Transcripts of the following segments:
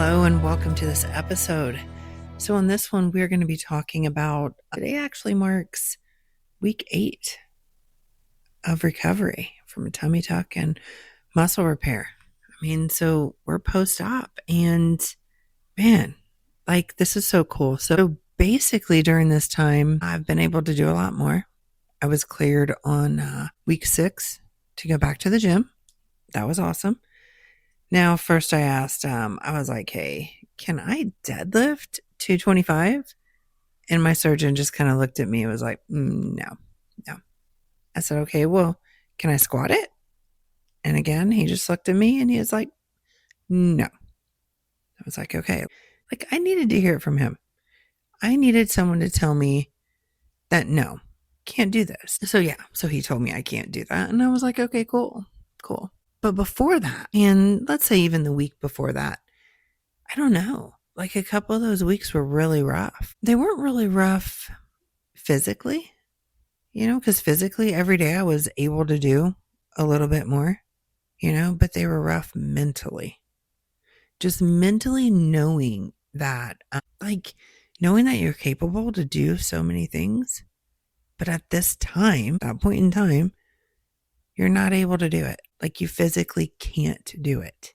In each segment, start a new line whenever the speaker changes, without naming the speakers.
Hello and welcome to this episode. So on this one, we're going to be talking about, today actually marks week 8 of recovery from a tummy tuck and muscle repair. So we're post-op and man, this is so cool. So basically during this time, I've been able to do a lot more. I was cleared on week 6 to go back to the gym. That was awesome. Now, first I asked, I was like, hey, can I deadlift 225? And my surgeon just kind of looked at me and was like, no. I said, okay, well, can I squat it? And again, he just looked at me and he was like, no. I was like, okay. I needed to hear it from him. I needed someone to tell me that no, can't do this. So he told me I can't do that. And I was like, okay, cool. But before that, and let's say even the week before that, I don't know, a couple of those weeks were really rough. They weren't really rough physically, because physically every day I was able to do a little bit more, but they were rough mentally. Just mentally knowing that, knowing that you're capable to do so many things, but at this time, that point in time, you're not able to do it. You physically can't do it.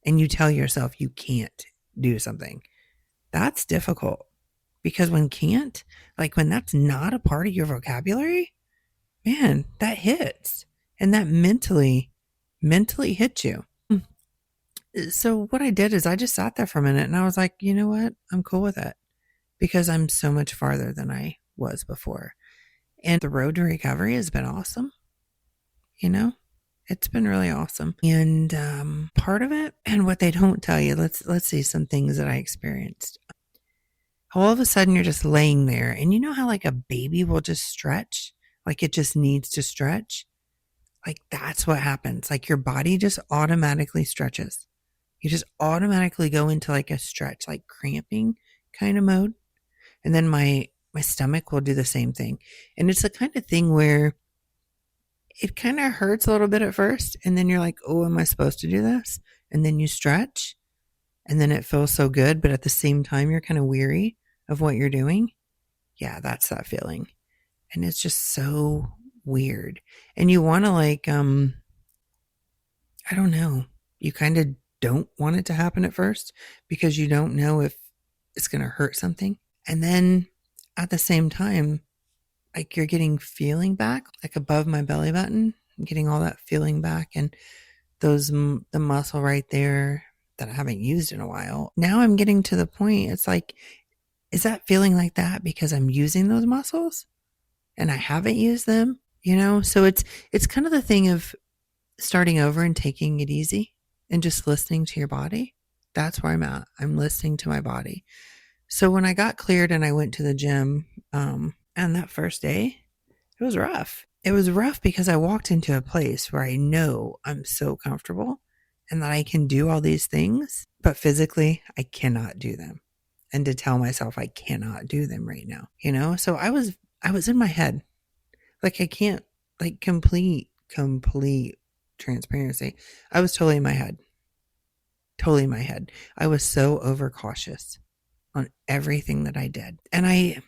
And you tell yourself you can't do something. That's difficult because when that's not a part of your vocabulary, man, that hits. And that mentally hits you. So what I did is I just sat there for a minute and I was like, you know what? I'm cool with it because I'm so much farther than I was before. And the road to recovery has been awesome. It's been really awesome. And part of it, and what they don't tell you, let's see some things that I experienced. All of a sudden you're just laying there and you know how a baby will just stretch? It just needs to stretch? That's what happens. Your body just automatically stretches. You just automatically go into a stretch, cramping kind of mode. And then my stomach will do the same thing. And it's the kind of thing where it kind of hurts a little bit at first. And then you're like, oh, am I supposed to do this? And then you stretch and then it feels so good. But at the same time, you're kind of weary of what you're doing. Yeah, that's that feeling. And it's just so weird. And you want to I don't know. You kind of don't want it to happen at first because you don't know if it's going to hurt something. And then at the same time, you're getting feeling back, above my belly button, I'm getting all that feeling back and the muscle right there that I haven't used in a while. Now I'm getting to the point, it's is that feeling like that because I'm using those muscles and I haven't used them, So it's kind of the thing of starting over and taking it easy and just listening to your body. That's where I'm at. I'm listening to my body. So when I got cleared and I went to the gym, and that first day, it was rough. It was rough because I walked into a place where I know I'm so comfortable and that I can do all these things, but physically I cannot do them. And to tell myself I cannot do them right now, So I was in my head. I can't, complete transparency. I was totally in my head. I was so overcautious on everything that I did. And I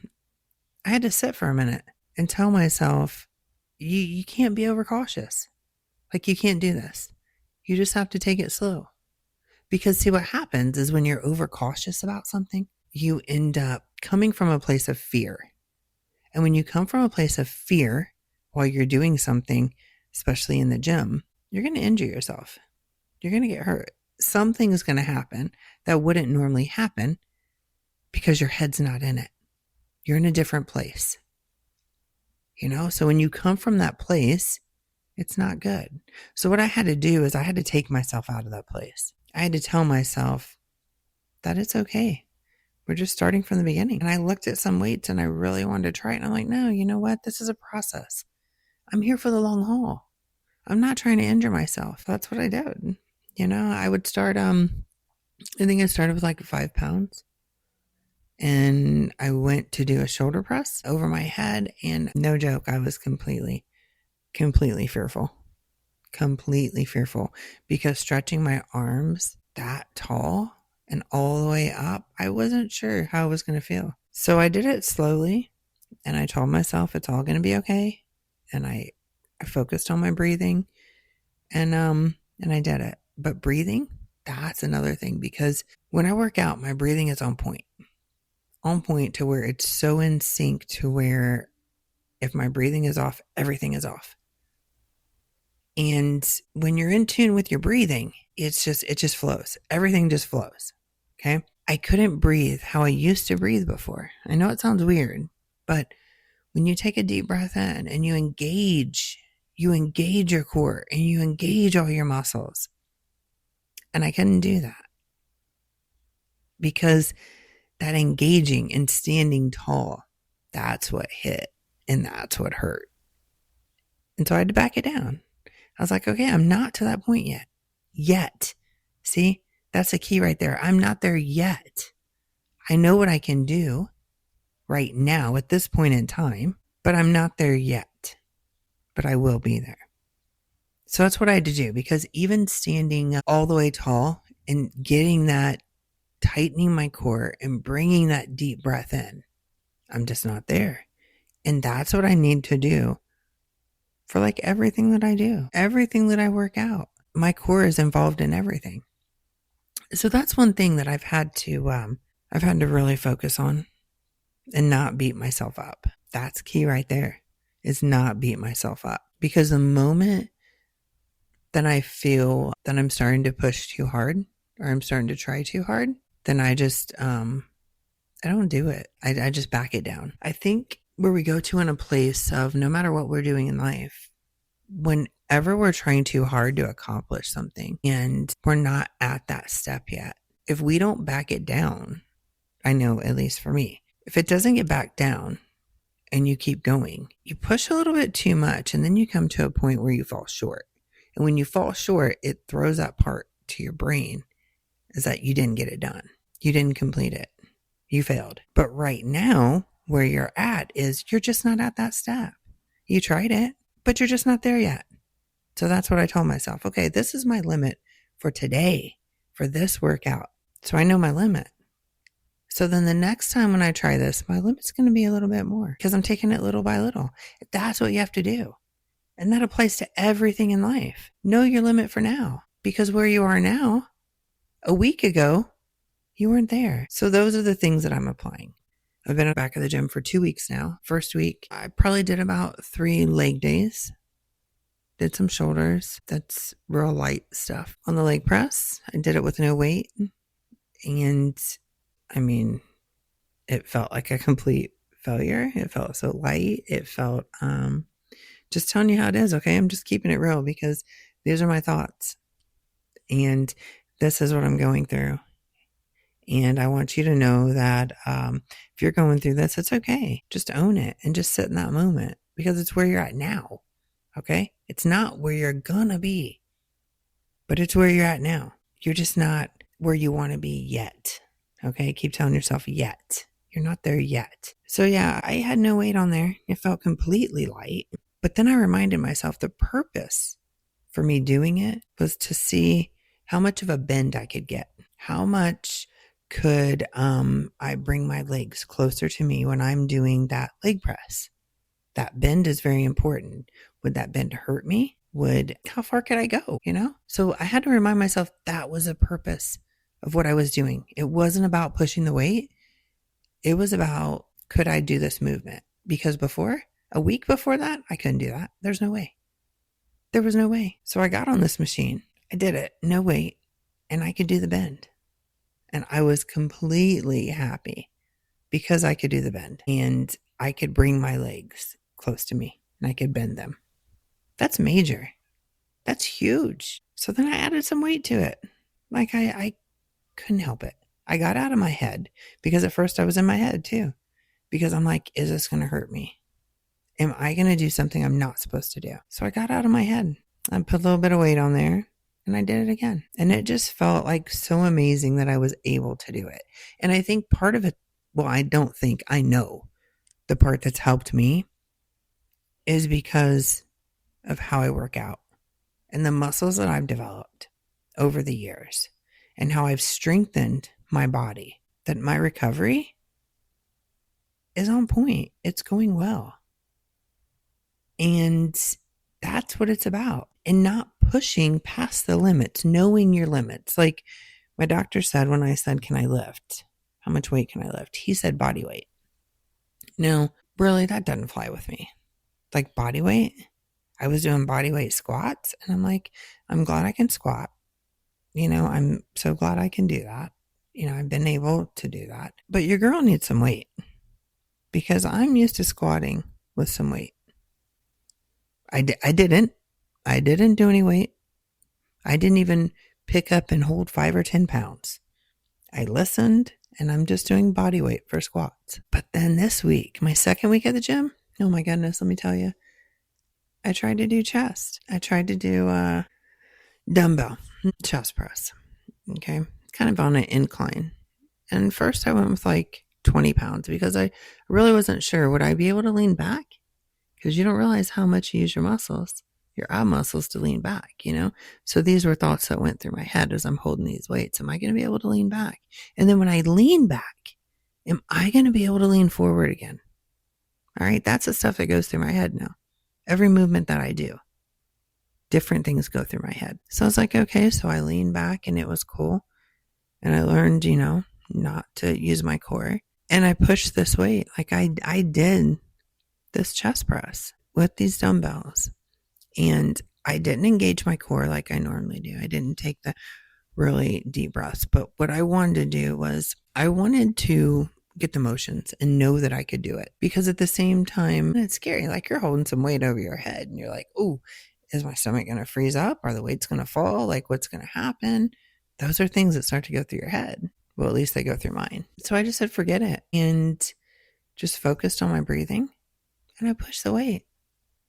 had to sit for a minute and tell myself, you can't be overcautious. You can't do this. You just have to take it slow. Because see, what happens is when you're overcautious about something, you end up coming from a place of fear. And when you come from a place of fear while you're doing something, especially in the gym, you're going to injure yourself. You're going to get hurt. Something is going to happen that wouldn't normally happen because your head's not in it. You're in a different place. So when you come from that place, it's not good. So what I had to do is I had to take myself out of that place. I had to tell myself that it's okay. We're just starting from the beginning. And I looked at some weights and I really wanted to try it. And I'm like, no, you know what? This is a process. I'm here for the long haul. I'm not trying to injure myself. That's what I did. I would start, I think I started with 5 pounds. And I went to do a shoulder press over my head. And no joke, I was completely fearful. Completely fearful. Because stretching my arms that tall and all the way up, I wasn't sure how I was going to feel. So I did it slowly, and I told myself it's all going to be okay. And I focused on my breathing, and I did it. But breathing, that's another thing, because when I work out, my breathing is on point to where it's so in sync to where if my breathing is off, everything is off. And when you're in tune with your breathing, it just flows. Everything just flows. Okay. I couldn't breathe how I used to breathe before. I know it sounds weird, but when you take a deep breath in and you engage your core and you engage all your muscles. And I couldn't do that because that engaging and standing tall, that's what hit and that's what hurt. And so I had to back it down. I was like, okay, I'm not to that point yet. See, that's the key right there. I'm not there yet. I know what I can do right now at this point in time, but I'm not there yet. But I will be there. So that's what I had to do, because even standing all the way tall and getting that, tightening my core and bringing that deep breath in, I'm just not there. And that's what I need to do for like everything that I do, everything that I work out. My core is involved in everything. So that's one thing that I've had to really focus on and not beat myself up. That's key right there, is not beat myself up. Because the moment that I feel that I'm starting to push too hard or I'm starting to try too hard, then I just, I don't do it. I just back it down. I think where we go to in a place of no matter what we're doing in life, whenever we're trying too hard to accomplish something and we're not at that step yet, if we don't back it down, I know, at least for me, if it doesn't get back down and you keep going, you push a little bit too much and then you come to a point where you fall short. And when you fall short, it throws that part to your brain is that you didn't get it done. You didn't complete it. You failed. But right now, where you're at is you're just not at that step. You tried it, but you're just not there yet. So that's what I told myself. Okay, this is my limit for today, for this workout. So I know my limit. So then the next time when I try this, my limit's going to be a little bit more because I'm taking it little by little. That's what you have to do. And that applies to everything in life. Know your limit for now, because where you are now, a week ago, you weren't there. So those are the things that I'm applying. I've been back at the gym for 2 weeks now. First week, I probably did about 3 leg days. Did some shoulders. That's real light stuff. On the leg press, I did it with no weight. And I mean, it felt like a complete failure. It felt so light. It felt, just telling you how it is, okay? I'm just keeping it real because these are my thoughts. And this is what I'm going through. And I want you to know that if you're going through this, it's okay. Just own it and just sit in that moment because it's where you're at now, okay? It's not where you're gonna be, but it's where you're at now. You're just not where you want to be yet, okay? Keep telling yourself yet. You're not there yet. So yeah, I had no weight on there. It felt completely light. But then I reminded myself the purpose for me doing it was to see how much of a bend I could get. How much could I bring my legs closer to me when I'm doing that leg press? That bend is very important. Would that bend hurt me? How far could I go? So I had to remind myself that was the purpose of what I was doing. It wasn't about pushing the weight. It was about, could I do this movement? Because a week before that, I couldn't do that. There's no way. There was no way. So I got on this machine. I did it. No weight. And I could do the bend. And I was completely happy because I could do the bend. And I could bring my legs close to me. And I could bend them. That's major. That's huge. So then I added some weight to it. Like I couldn't help it. I got out of my head because at first I was in my head too. Because I'm like, is this going to hurt me? Am I going to do something I'm not supposed to do? So I got out of my head. I put a little bit of weight on there and I did it again. And it just felt like so amazing that I was able to do it. And I think part of it, I know the part that's helped me is because of how I work out and the muscles that I've developed over the years and how I've strengthened my body that my recovery is on point. It's going well. And that's what it's about. And not pushing past the limits, knowing your limits. Like my doctor said when I said, can I lift? How much weight can I lift? He said body weight. No, really, that doesn't fly with me. Like body weight. I was doing body weight squats and I'm like, I'm glad I can squat. I'm so glad I can do that. I've been able to do that. But your girl needs some weight because I'm used to squatting with some weight. I didn't do any weight. I didn't even pick up and hold 5 or 10 pounds. I listened and I'm just doing body weight for squats. But then this week, my second week at the gym, oh my goodness, let me tell you, I tried to do chest. I tried to do dumbbell chest press. Okay. Kind of on an incline. And first I went with like 20 pounds because I really wasn't sure. Would I be able to lean back? Because you don't realize how much you use your muscles, your ab muscles to lean back, So these were thoughts that went through my head as I'm holding these weights. Am I going to be able to lean back? And then when I lean back, am I going to be able to lean forward again? All right. That's the stuff that goes through my head now. Every movement that I do, different things go through my head. So I was like, okay, so I leaned back and it was cool. And I learned, not to use my core. And I pushed this weight. Like I did this chest press with these dumbbells. And I didn't engage my core like I normally do. I didn't take the really deep breaths. But what I wanted to do was I wanted to get the motions and know that I could do it. Because at the same time, it's scary. Like you're holding some weight over your head and you're like, oh, is my stomach going to freeze up? Are the weights going to fall? Like what's going to happen? Those are things that start to go through your head. Well, at least they go through mine. So I just said, forget it. And just focused on my breathing. And I pushed the weight.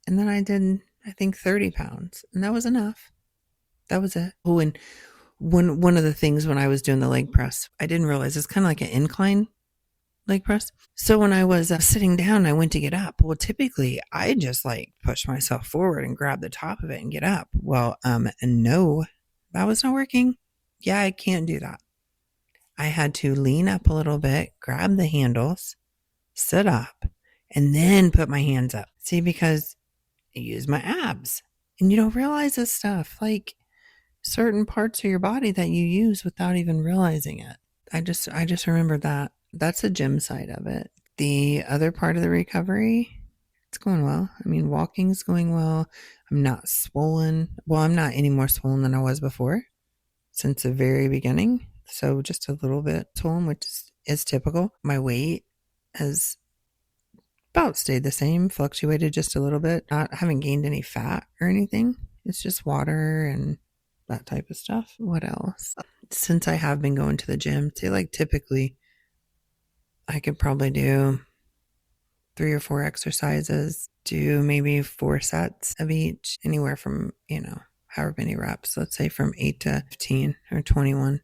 And then I did, I think, 30 pounds. And that was enough. That was it. Oh, and one of the things when I was doing the leg press, I didn't realize it's kind of like an incline leg press. So when I was sitting down, I went to get up. Well, typically I just like push myself forward and grab the top of it and get up. Well, no, that was not working. Yeah, I can't do that. I had to lean up a little bit, grab the handles, sit up, and then put my hands up. See, because I use my abs. And you don't realize this stuff, like certain parts of your body that you use without even realizing it. I just remembered that. That's the gym side of it. The other part of the recovery, it's going well. I mean, walking's going well. I'm not swollen. Well, I'm not any more swollen than I was before since the very beginning. So just a little bit swollen, which is typical. My weight has about stayed the same, fluctuated just a little bit. I haven't gained any fat or anything. It's just water and that type of stuff. What else? Since I have been going to the gym, say like typically I could probably do 3 or 4 exercises, do maybe 4 sets of each, anywhere from, however many reps, let's say from 8 to 15 or 21.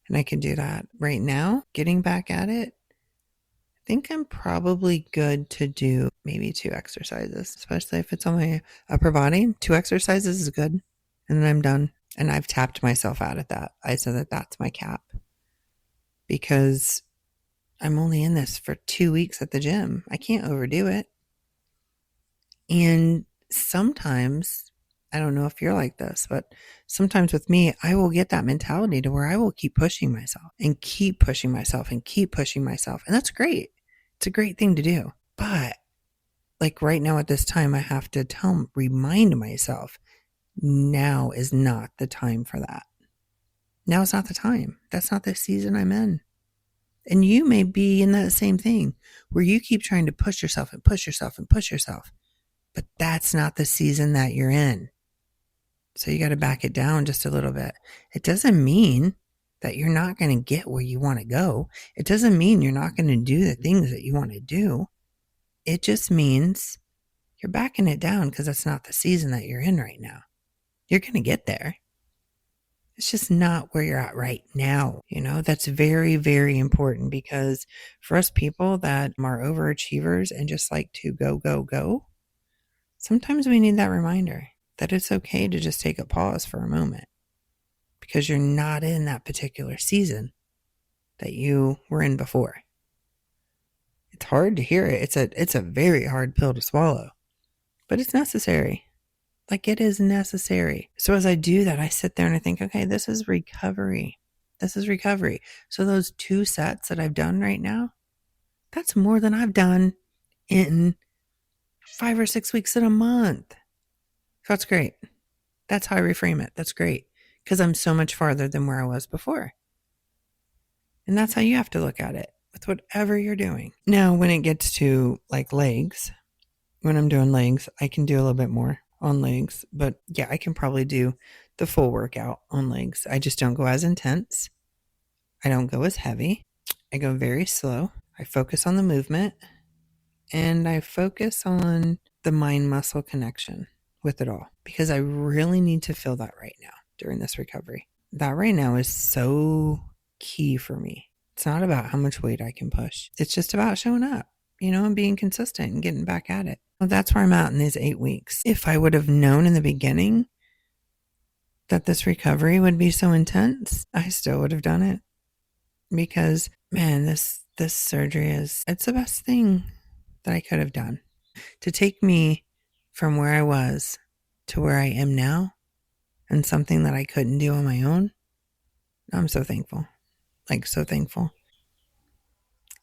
And I can do that right now. Getting back at it, I think I'm probably good to do maybe 2 exercises, especially if it's on my upper body. 2 exercises is good. And then I'm done. And I've tapped myself out at that. I said that that's my cap because I'm only in this for 2 weeks at the gym. I can't overdo it. And sometimes, I don't know if you're like this, but sometimes with me, I will get that mentality to where I will keep pushing myself and keep pushing myself and keep pushing myself. And that's great. It's a great thing to do. But like right now at this time, I have to remind myself, now is not the time for that. Now is not the time. That's not the season I'm in. And you may be in that same thing where you keep trying to push yourself and push yourself and push yourself. But that's not the season that you're in. So you got to back it down just a little bit. It doesn't mean that you're not going to get where you want to go. It doesn't mean you're not going to do the things that you want to do. It just means you're backing it down because that's not the season that you're in right now. You're going to get there. It's just not where you're at right now. That's very, very important because for us people that are overachievers and just like to go, go, go, sometimes we need that reminder that it's okay to just take a pause for a moment because you're not in that particular season. that you were in before. It's hard to hear it. It's a very hard pill to swallow, but it's necessary. Like, it is necessary. So as I do that, I sit there and I think, okay, this is recovery. This is recovery. So those 2 sets that I've done right now, that's more than I've done in 5 or 6 weeks in a month. So that's great. That's how I reframe it. That's great. Because I'm so much farther than where I was before. And that's how you have to look at it with whatever you're doing. Now, when it gets to like legs, when I'm doing legs, I can do a little bit more on legs. But yeah, I can probably do the full workout on legs. I just don't go as intense. I don't go as heavy. I go very slow. I focus on the movement and I focus on the mind-muscle connection with it all, because I really need to feel that right now during this recovery. That right now is so key for me. It's not about how much weight I can push. It's just about showing up, and being consistent and getting back at it. Well, that's where I'm at in these 8 weeks. If I would have known in the beginning that this recovery would be so intense, I still would have done it. Because, man, this surgery it's the best thing that I could have done. To take me from where I was to where I am now, and something that I couldn't do on my own, I'm so thankful. Like, so thankful.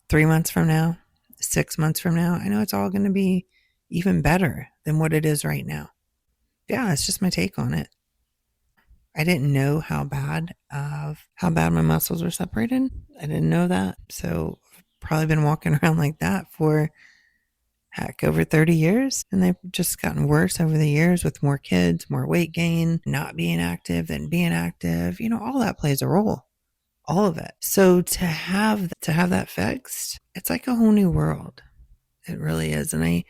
3 months from now, 6 months from now, I know it's all going to be even better than what it is right now. Yeah, it's just my take on it. I didn't know how bad my muscles were separated. I didn't know that. So I've probably been walking around like that for over 30 years. And they've just gotten worse over the years with more kids, more weight gain, not being active, then being active. All that plays a role. All of it. So to have that fixed, it's like a whole new world. It really is. And I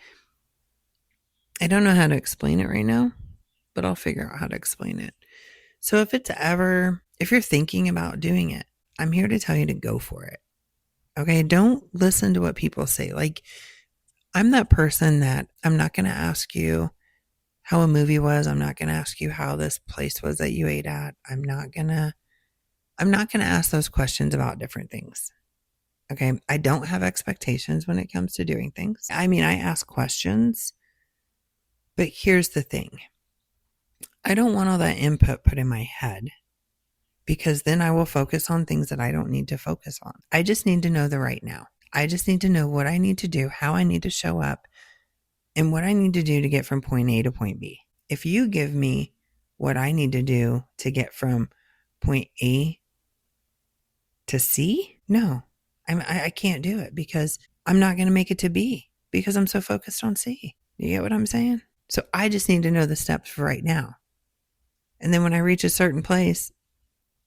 don't know how to explain it right now, but I'll figure out how to explain it. So if you're thinking about doing it, I'm here to tell you to go for it. Okay. Don't listen to what people say. Like, I'm that person that I'm not going to ask you how a movie was. I'm not going to ask you how this place was that you ate at. I'm not going to ask those questions about different things. Okay. I don't have expectations when it comes to doing things. I mean, I ask questions, but here's the thing. I don't want all that input put in my head, because then I will focus on things that I don't need to focus on. I just need to know the right now. I just need to know what I need to do, how I need to show up, and what I need to do to get from point A to point B. If you give me what I need to do to get from point A to C, no, I can't do it, because I'm not going to make it to B because I'm so focused on C. You get what I'm saying? So I just need to know the steps for right now. And then when I reach a certain place,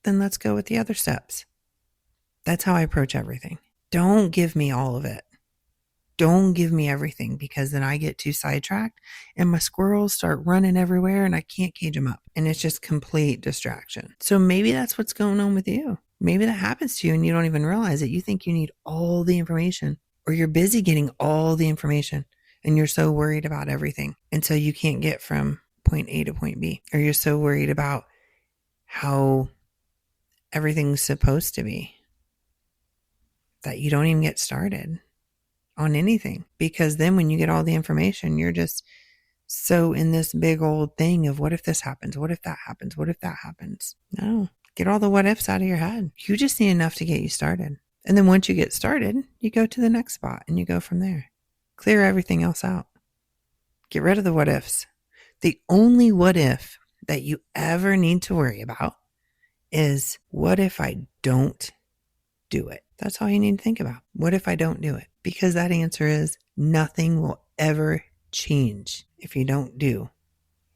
then let's go with the other steps. That's how I approach everything. Don't give me all of it. Don't give me everything, because then I get too sidetracked and my squirrels start running everywhere and I can't cage them up. And it's just complete distraction. So maybe that's what's going on with you. Maybe that happens to you and you don't even realize it. You think you need all the information, or you're busy getting all the information and you're so worried about everything. And so you can't get from point A to point B, or you're so worried about how everything's supposed to be that you don't even get started on anything. Because then when you get all the information, you're just so in this big old thing of, what if this happens? What if that happens? What if that happens? No, get all the what ifs out of your head. You just need enough to get you started. And then once you get started, you go to the next spot and you go from there. Clear everything else out. Get rid of the what ifs. The only what if that you ever need to worry about is, what if I don't do it? That's all you need to think about. What if I don't do it? Because that answer is, nothing will ever change if you don't do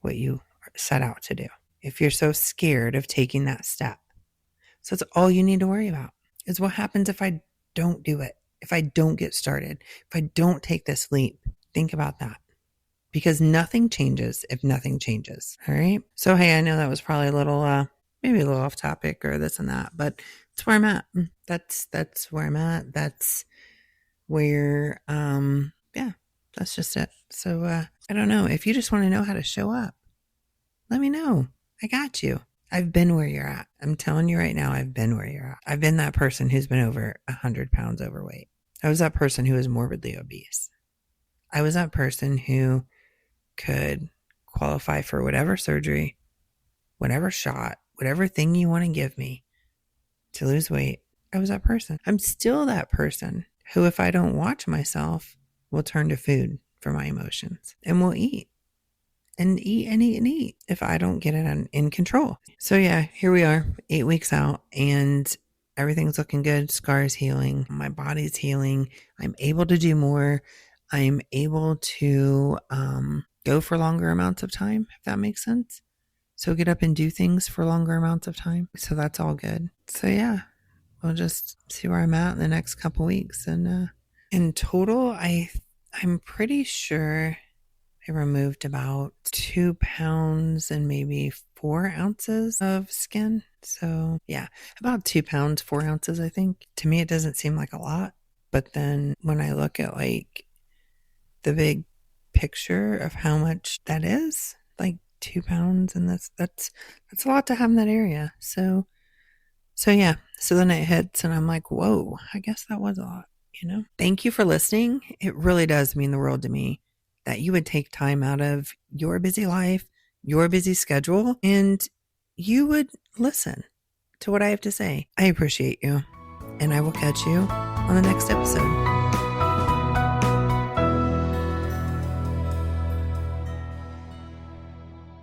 what you set out to do. If you're so scared of taking that step. So that's all you need to worry about, is what happens if I don't do it? If I don't get started, if I don't take this leap. Think about that. Because nothing changes if nothing changes. All right. So, hey, I know that was probably a little, maybe a little off topic or this and that, but it's where I'm at. That's where I'm at. That's where, yeah, that's just it. So, I don't know. If you just want to know how to show up, let me know. I got you. I've been where you're at. I'm telling you right now, I've been where you're at. I've been that person who's been over 100 pounds overweight. I was that person who was morbidly obese. I was that person who could qualify for whatever surgery, whatever shot, whatever thing you want to give me to lose weight. I was that person. I'm still that person who, if I don't watch myself, will turn to food for my emotions and will eat and eat and eat and eat if I don't get it in control. So yeah, here we are 8 weeks out and everything's looking good. Scars healing. My body's healing. I'm able to do more. I'm able to go for longer amounts of time, if that makes sense. So get up and do things for longer amounts of time. So that's all good. So yeah, we'll just see where I'm at in the next couple weeks. And in total, I'm pretty sure I removed about 2 pounds and maybe 4 ounces of skin. So yeah, about 2 pounds, 4 ounces, I think. To me, it doesn't seem like a lot. But then when I look at like the big picture of how much that is, like 2 pounds, and that's a lot to have in that area. So yeah, so then it hits and I'm like, whoa, I guess that was a lot, you know? Thank you for listening. It really does mean the world to me that you would take time out of your busy life, your busy schedule, and you would listen to what I have to say. I appreciate you, and I will catch you on the next episode.